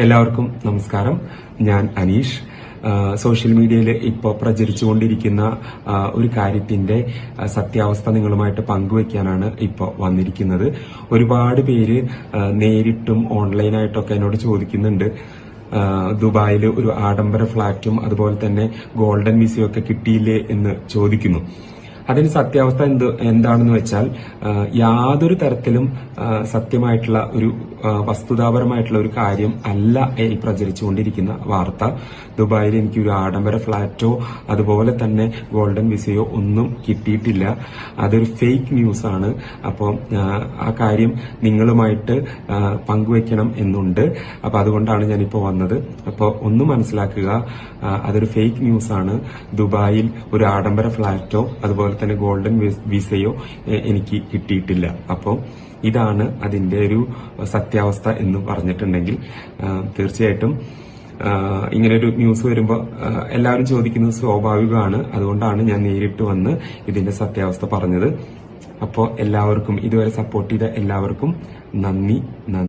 എല്ലാവർക്കും നമസ്കാരം. ഞാൻ അനീഷ്. സോഷ്യൽ മീഡിയയിൽ ഇപ്പോൾ പ്രചരിച്ചുകൊണ്ടിരിക്കുന്ന ഒരു കാര്യത്തിന്റെ സത്യാവസ്ഥ നിങ്ങളുമായിട്ട് പങ്കുവയ്ക്കാനാണ് ഇപ്പോൾ വന്നിരിക്കുന്നത്. ഒരുപാട് പേര് നേരിട്ടും ഓൺലൈനായിട്ടൊക്കെ എന്നോട് ചോദിക്കുന്നുണ്ട്, ദുബായിൽ ഒരു ആഡംബര ഫ്ളാറ്റും അതുപോലെ തന്നെ ഗോൾഡൻ വിസയും ഒക്കെ കിട്ടിയില്ലേ എന്ന് ചോദിക്കുന്നു. അതിന് സത്യാവസ്ഥ എന്താണെന്ന് വെച്ചാൽ യാതൊരു തരത്തിലും സത്യമായിട്ടുള്ള ഒരു വസ്തുതാപരമായിട്ടുള്ള ഒരു കാര്യം അല്ല ഈ പ്രചരിച്ചുകൊണ്ടിരിക്കുന്ന വാർത്ത. ദുബായിൽ എനിക്ക് ഒരു ആഡംബര ഫ്ളാറ്റോ അതുപോലെ തന്നെ ഗോൾഡൻ വിസയോ ഒന്നും കിട്ടിയിട്ടില്ല. അതൊരു ഫേക്ക് ന്യൂസ് ആണ്. അപ്പോൾ ആ കാര്യം നിങ്ങളുമായിട്ട് പങ്കുവെക്കണം എന്നുണ്ട്. അപ്പൊ അതുകൊണ്ടാണ് ഞാനിപ്പോ വന്നത്. അപ്പോൾ ഒന്ന് മനസ്സിലാക്കുക, അതൊരു ഫേക്ക് ന്യൂസ് ആണ്. ദുബായിൽ ഒരു ആഡംബര ഫ്ളാറ്റോ അതുപോലെ തന്നെ ഗോൾഡൻ വിസയോ എനിക്ക് കിട്ടിയിട്ടില്ല. അപ്പോൾ ഇതാണ് അതിന്റെ ഒരു സത്യാവസ്ഥ എന്ന് പറഞ്ഞിട്ടുണ്ടെങ്കിൽ തീർച്ചയായിട്ടും ഇങ്ങനൊരു ന്യൂസ് വരുമ്പോൾ എല്ലാവരും ചോദിക്കുന്നത് സ്വാഭാവികമാണ്. അതുകൊണ്ടാണ് ഞാൻ നേരിട്ട് വന്ന് ഇതിന്റെ സത്യാവസ്ഥ പറഞ്ഞത്. അപ്പോൾ എല്ലാവർക്കും ഇതുവരെ സപ്പോർട്ട് ചെയ്ത എല്ലാവർക്കും നന്ദി.